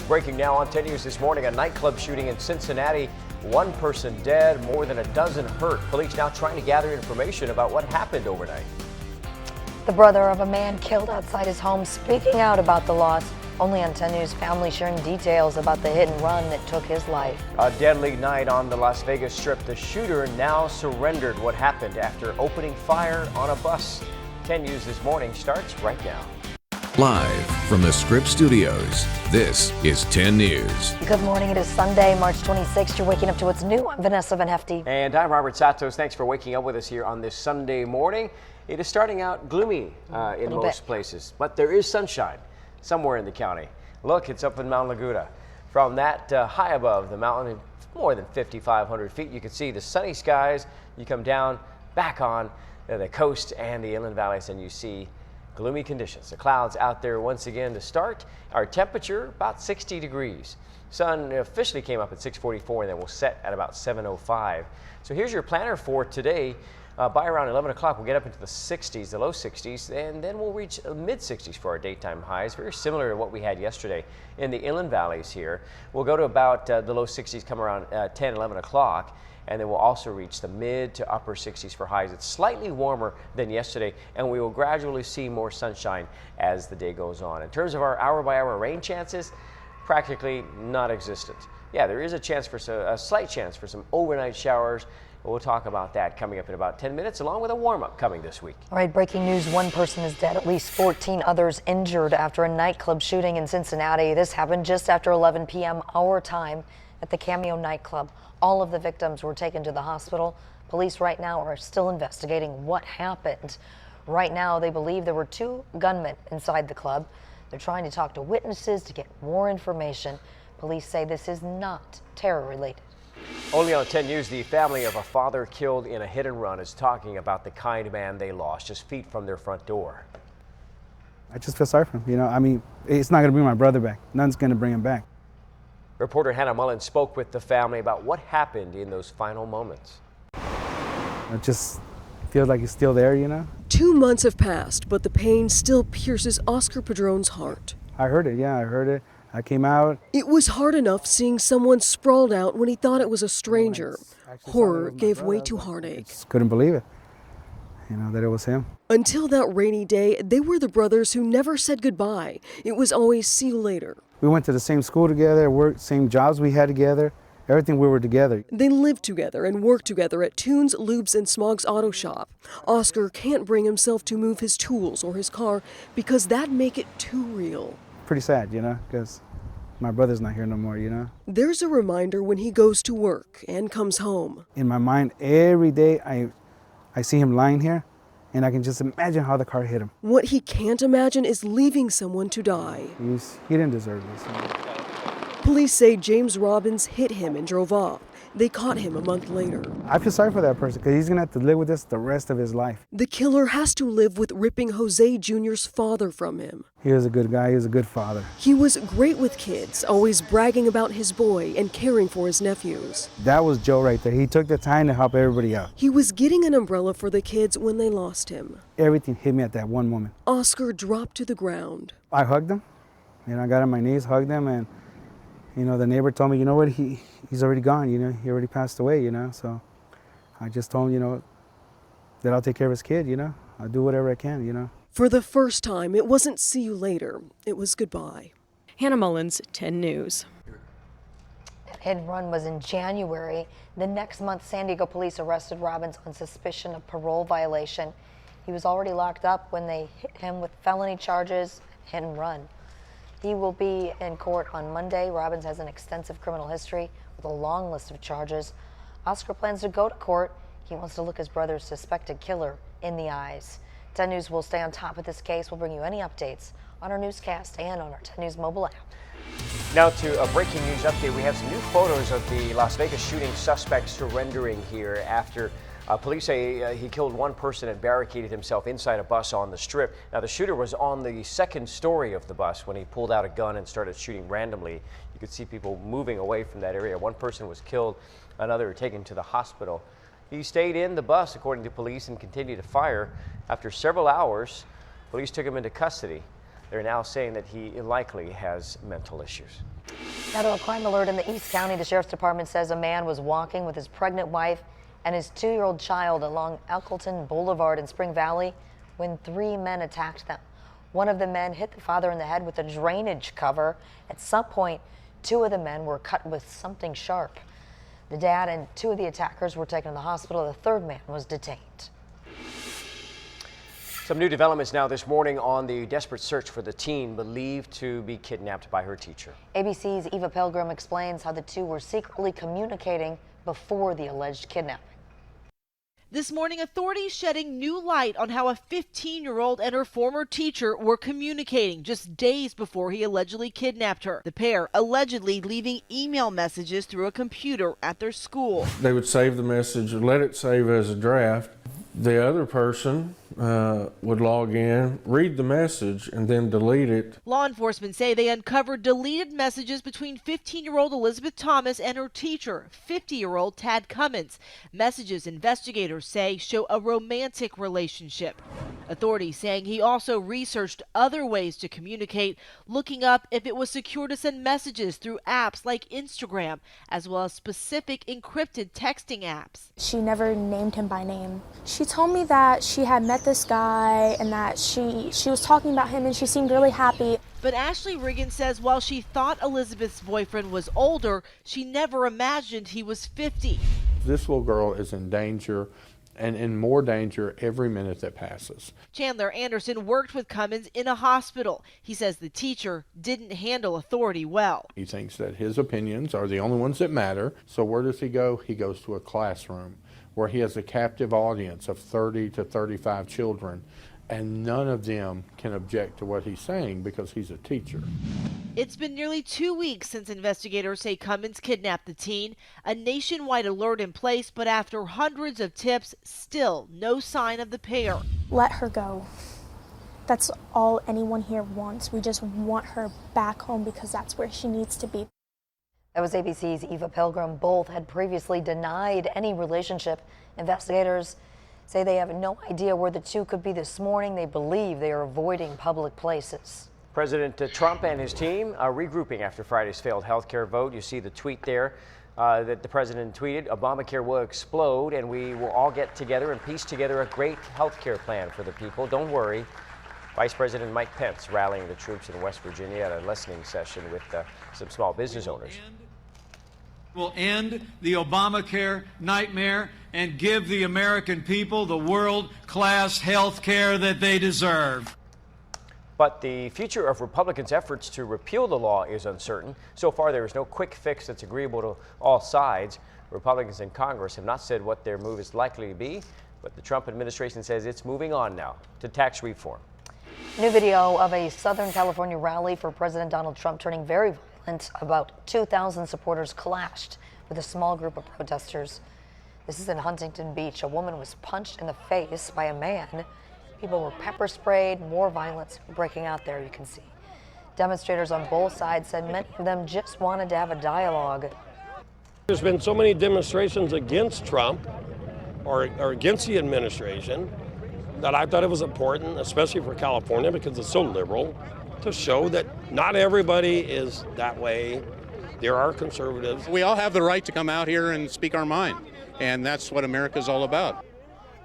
Breaking now on 10 News this morning, a nightclub shooting in Cincinnati. One person dead, more than a dozen hurt. Police now trying to gather information about what happened overnight. The brother of a man killed outside his home speaking out about the loss. Only on 10 News, family sharing details about the hit and run that took his life. A deadly night on the Las Vegas Strip. The shooter now surrendered. What happened after opening fire on a bus? 10 News this morning starts right now. Live from the Scripps Studios, this is 10 News. Good morning. It is Sunday, March 26th. You're waking up to what's new. I'm Vanessa Van Hefty. And I'm Robert Santos. Thanks for waking up with us here on this Sunday morning. It is starting out gloomy in most places, but there is sunshine somewhere in the county. Look, it's up in Mount Laguna. From that high above the mountain, more than 5,500 feet, you can see the sunny skies. You come down back on the coast and the inland valleys, and you see gloomy conditions. The clouds out there once again to start. Our temperature about 60 degrees. Sun officially came up at 6:44 and then will set at about 7:05. So here's your planner for today. By around 11 o'clock, we'll get up into the 60s, the low 60s, and then we'll reach mid 60s for our daytime highs. Very similar to what we had yesterday in the inland valleys here. We'll go to about the low 60s come around 10, 11 o'clock. And then we'll also reach the mid to upper 60s for highs. It's slightly warmer than yesterday, and we will gradually see more sunshine as the day goes on. In terms of our hour-by-hour rain chances, practically non-existent. Yeah, there is a slight chance for some overnight showers. We'll talk about that coming up in about 10 minutes, along with a warm-up coming this week. All right, breaking news. One person is dead, at least 14 others injured after a nightclub shooting in Cincinnati. This happened just after 11 p.m. our time at the Cameo nightclub. All of the victims were taken to the hospital. Police right now are still investigating what happened. Right now, they believe there were two gunmen inside the club. They're trying to talk to witnesses to get more information. Police say this is not terror-related. Only on 10 News, the family of a father killed in a hit and run is talking about the kind man they lost just feet from their front door. I just feel sorry for him. You know, I mean, it's not going to bring my brother back. None's going to bring him back. Reporter Hannah Mullen spoke with the family about what happened in those final moments. It just feels like he's still there, you know? 2 months have passed, but the pain still pierces Oscar Padron's heart. I heard it, yeah, I heard it. I came out. It was hard enough seeing someone sprawled out when he thought it was a stranger. Horror gave way to heartache. I just couldn't believe it, you know, that it was him. Until that rainy day, they were the brothers who never said goodbye. It was always see you later. We went to the same school together, worked, same jobs we had together, everything we were together. They lived together and worked together at Tunes, Lubes, and Smog's Auto Shop. Oscar can't bring himself to move his tools or his car because that'd make it too real. Pretty sad, you know, because my brother's not here no more, you know. There's a reminder when he goes to work and comes home. In my mind, every day I see him lying here, and I can just imagine how the car hit him. What he can't imagine is leaving someone to die. He didn't deserve this. Police say James Robbins hit him and drove off. They caught him a month later. I feel sorry for that person because he's going to have to live with this the rest of his life. The killer has to live with ripping Jose Jr.'s father from him. He was a good guy. He was a good father. He was great with kids, always bragging about his boy and caring for his nephews. That was Joe right there. He took the time to help everybody out. He was getting an umbrella for the kids when they lost him. Everything hit me at that one moment. Oscar dropped to the ground. I hugged him. You know, I got on my knees, hugged him, and you know, the neighbor told me, you know what, he's already gone, you know, he already passed away, you know, so I just told him, you know, that I'll take care of his kid, you know, I'll do whatever I can, you know. For the first time, it wasn't see you later, it was goodbye. Hannah Mullins, 10 News. That hit and run was in January. The next month, San Diego police arrested Robbins on suspicion of parole violation. He was already locked up when they hit him with felony charges, hit and run. He will be in court on Monday. Robbins has an extensive criminal history with a long list of charges. Oscar plans to go to court. He wants to look his brother's suspected killer in the eyes. 10 News will stay on top of this case. We'll bring you any updates on our newscast and on our 10 News mobile app. Now to a breaking news update. We have some new photos of the Las Vegas shooting suspect surrendering here after police say he killed one person and barricaded himself inside a bus on the Strip. Now, the shooter was on the second story of the bus when he pulled out a gun and started shooting randomly. You could see people moving away from that area. One person was killed, another taken to the hospital. He stayed in the bus, according to police, and continued to fire. After several hours, police took him into custody. They're now saying that he likely has mental issues. Now to a crime alert in the East County. The Sheriff's Department says a man was walking with his pregnant wife and his 2-year-old child along Elkleton Boulevard in Spring Valley when 3 men attacked them. One of the men hit the father in the head with a drainage cover. At some point, 2 of the men were cut with something sharp. The dad and 2 of the attackers were taken to the hospital. The 3rd man was detained. Some new developments now this morning on the desperate search for the teen believed to be kidnapped by her teacher. ABC's Eva Pilgrim explains how the 2 were secretly communicating before the alleged kidnapping. This morning, authorities shedding new light on how a 15-year-old and her former teacher were communicating just days before he allegedly kidnapped her. The pair allegedly leaving email messages through a computer at their school. They would save the message or let it save as a draft. The other person would log in, read the message, and then delete it. Law enforcement say they uncovered deleted messages between 15-year-old Elizabeth Thomas and her teacher, 50-year-old Tad Cummins. Messages investigators say show a romantic relationship. Authorities saying he also researched other ways to communicate, looking up if it was secure to send messages through apps like Instagram, as well as specific encrypted texting apps. She never named him by name. She told me that she had met this guy and that she was talking about him and she seemed really happy. But Ashley Riggin says while she thought Elizabeth's boyfriend was older, she never imagined he was 50. This little girl is in danger and in more danger every minute that passes. Chandler Anderson worked with Cummins in a hospital. He says the teacher didn't handle authority well. He thinks that his opinions are the only ones that matter. So where does he go? He goes to a classroom where he has a captive audience of 30 to 35 children, and none of them can object to what he's saying because he's a teacher. It's been nearly 2 weeks since investigators say Cummins kidnapped the teen. A nationwide alert in place, but after hundreds of tips, still no sign of the pair. Let her go. That's all anyone here wants. We just want her back home because that's where she needs to be. That was ABC's Eva Pilgrim. Both had previously denied any relationship. Investigators say they have no idea where the 2 could be this morning. They believe they are avoiding public places. President Trump and his team are regrouping after Friday's failed health care vote. You see the tweet there that the president tweeted, Obamacare will explode and we will all get together and piece together a great health care plan for the people. Don't worry. Vice President Mike Pence rallying the troops in West Virginia at a listening session with some small business owners. Will end the Obamacare nightmare and give the American people the world-class health care that they deserve. But the future of Republicans' efforts to repeal the law is uncertain. So far, there is no quick fix that's agreeable to all sides. Republicans in Congress have not said what their move is likely to be, but the Trump administration says it's moving on now to tax reform. New video of a Southern California rally for President Donald Trump turning very violent. About 2,000 supporters clashed with a small group of protesters. This is in Huntington Beach. A woman was punched in the face by a man. People were pepper sprayed, more violence breaking out there, you can see. Demonstrators on both sides said many of them just wanted to have a dialogue. There's been so many demonstrations against Trump or against the administration that I thought it was important, especially for California because it's so liberal, to show that not everybody is that way. There are conservatives. We all have the right to come out here and speak our mind, and that's what America's all about.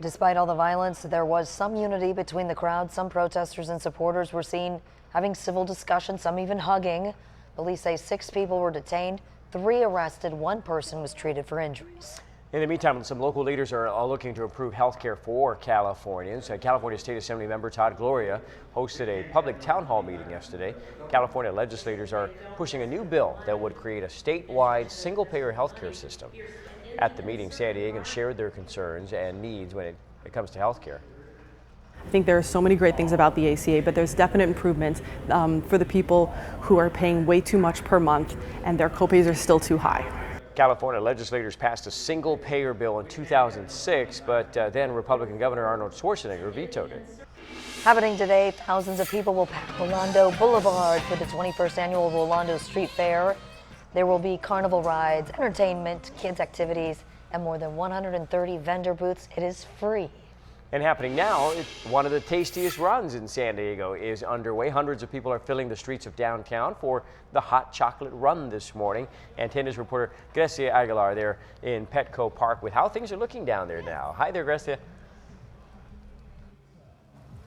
Despite all the violence, there was some unity between the crowd. Some protesters and supporters were seen having civil discussions, some even hugging. Police say 6 people were detained, 3 arrested, 1 person was treated for injuries. In the meantime, some local leaders are looking to improve health care for Californians. California State Assembly member Todd Gloria hosted a public town hall meeting yesterday. California legislators are pushing a new bill that would create a statewide single-payer health care system. At the meeting, San Diegans shared their concerns and needs when it comes to health care. I think there are so many great things about the ACA, but there's definite improvements for the people who are paying way too much per month and their copays are still too high. California legislators passed a single-payer bill in 2006, but then Republican Governor Arnold Schwarzenegger vetoed it. Happening today, thousands of people will pack Rolando Boulevard for the 21st annual Rolando Street Fair. There will be carnival rides, entertainment, kids' activities, and more than 130 vendor booths. It is free. And happening now, one of the tastiest runs in San Diego is underway. Hundreds of people are filling the streets of downtown for the hot chocolate run this morning. And 10 News reporter Grecia Aguilar there in Petco Park with how things are looking down there now. Hi there, Grecia.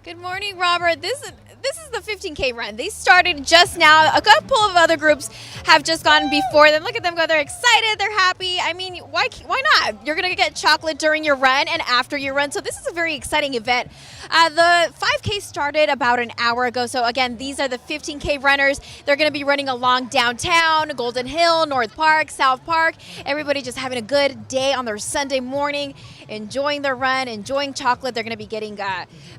Good morning, Robert. This is the 15K run. They started just now. A couple of other groups have just gone before them. Look at them go. They're excited. They're happy. I mean, why not? You're going to get chocolate during your run and after your run. So this is a very exciting event. The 5K started about an hour ago. So again, these are the 15K runners. They're going to be running along downtown, Golden Hill, North Park, South Park. Everybody just having a good day on their Sunday morning, enjoying their run, enjoying chocolate. They're going to be getting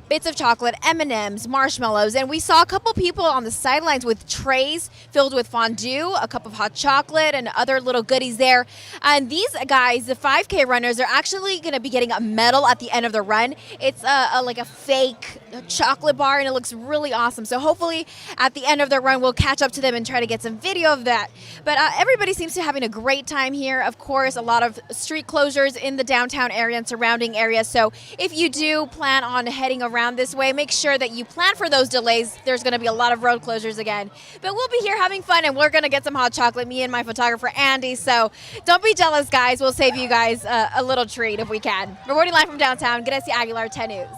bits of chocolate, M&Ms, marshmallows, and we saw a couple people on the sidelines with trays filled with fondue, a cup of hot chocolate, and other little goodies there. And these guys, the 5K runners, are actually going to be getting a medal at the end of the run. It's like a fake chocolate bar, and it looks really awesome. So hopefully at the end of the run, we'll catch up to them and try to get some video of that. But everybody seems to be having a great time here. Of course, a lot of street closures in the downtown area and surrounding areas. So if you do plan on heading around this way, make sure that you plan for those delays. There's going to be a lot of road closures again. But we'll be here having fun, and we're going to get some hot chocolate, me and my photographer, Andy. So don't be jealous, guys. We'll save you guys a little treat if we can. Reporting live from downtown, Grecia Aguilar, 10 News.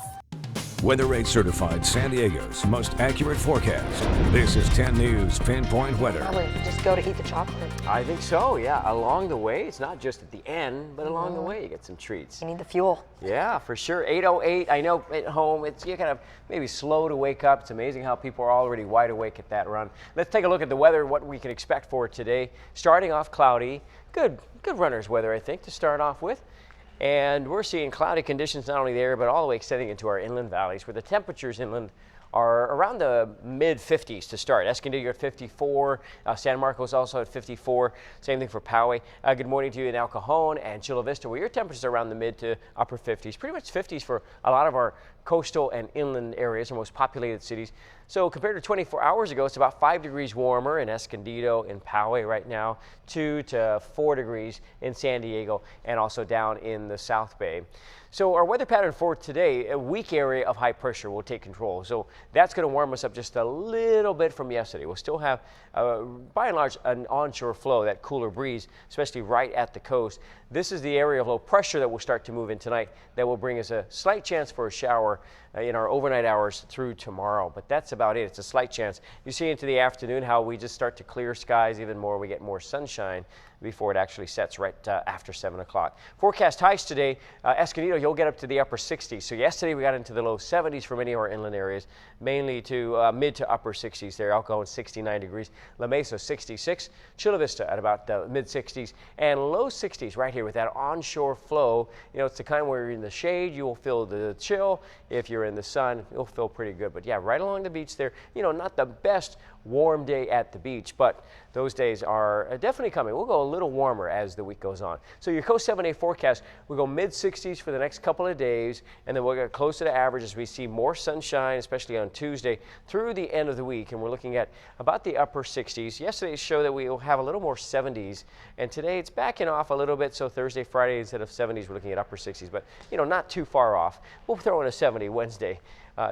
Weather8 certified San Diego's most accurate forecast. This is 10 News Pinpoint Weather. Probably just go to eat the chocolate. I think so, yeah. Along the way, it's not just at the end, but along the way you get some treats. You need the fuel. Yeah, for sure. 8:08. I know at home you're kind of maybe slow to wake up. It's amazing how people are already wide awake at that run. Let's take a look at the weather, what we can expect for today. Starting off cloudy. Good runner's weather, I think, to start off with. And we're seeing cloudy conditions not only there, but all the way extending into our inland valleys, where the temperatures inland are around the mid-50s to start. Escondido at 54, San Marcos also at 54. Same thing for Poway. Good morning to you in El Cajon and Chula Vista, where your temperatures are around the mid to upper 50s. Pretty much 50s for a lot of our coastal and inland areas, our most populated cities. So compared to 24 hours ago, it's about 5 degrees warmer in Escondido and Poway right now, 2 to 4 degrees in San Diego, and also down in the South Bay. So our weather pattern for today, a weak area of high pressure will take control. So that's going to warm us up just a little bit from yesterday. We'll still have, by and large, an onshore flow, that cooler breeze, especially right at the coast. This is the area of low pressure that will start to move in tonight that will bring us a slight chance for a shower in our overnight hours through tomorrow. But that's about it. It's a slight chance. You see into the afternoon how we just start to clear skies even more. We get more sunshine before it actually sets right after 7 o'clock. Forecast highs today, Escondido, you'll get up to the upper 60s. So yesterday we got into the low 70s for many of our inland areas, mainly to mid to upper 60s there. El Cajon 69 degrees, La Mesa 66, Chula Vista at about the mid 60s, and low 60s right here with that onshore flow. You know, it's the kind where you're in the shade, you will feel the chill. If you're in the sun, you'll feel pretty good. But yeah, right along the beach there, you know, not the best warm day at the beach, but those days are definitely coming. We'll go a little warmer as the week goes on. So your Coast 7-day forecast, we'll go mid 60s for the next couple of days, and then we'll get closer to average as we see more sunshine, especially on Tuesday through the end of the week. And we're looking at about the upper 60s. Yesterday's show that we will have a little more 70s, and today it's backing off a little bit. So Thursday, Friday, instead of 70s, we're looking at upper 60s, but you know, not too far off. We'll throw in a 70 Wednesday.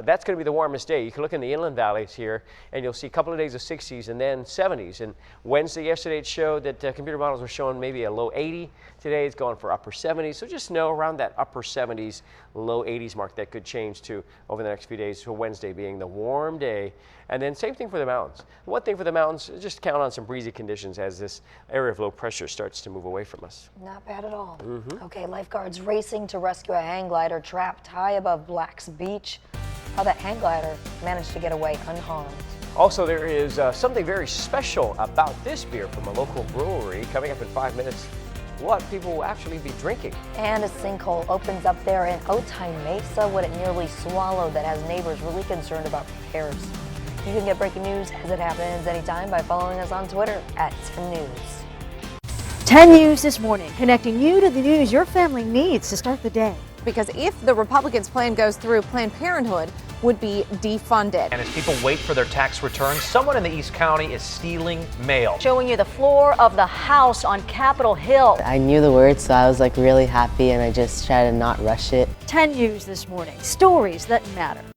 That's going to be the warmest day. You can look in the inland valleys here, and you'll see a couple of days of 60s and then 70s. And Wednesday, yesterday, it showed that computer models were showing maybe a low 80. Today, it's going for upper 70s. So just know around that upper 70s, low 80s mark, that could change too over the next few days, so Wednesday being the warm day. And then same thing for the mountains. One thing for the mountains, just count on some breezy conditions as this area of low pressure starts to move away from us. Not bad at all. Okay, lifeguards racing to rescue a hang glider trapped high above Black's Beach. How that hang glider managed to get away unharmed. Also, there is something very special about this beer from a local brewery. Coming up in 5 minutes, what people will actually be drinking. And a sinkhole opens up there in Otay Mesa, what it nearly swallowed, that has neighbors really concerned about repairs. You can get breaking news as it happens anytime by following us on Twitter at 10 News. 10 News this morning, connecting you to the news your family needs to start the day. Because if the Republicans' plan goes through, Planned Parenthood would be defunded. And as people wait for their tax returns, someone in the East County is stealing mail. Showing you the floor of the House on Capitol Hill. I knew the words, so I was like really happy, and I just tried to not rush it. 10 News this morning. Stories that matter.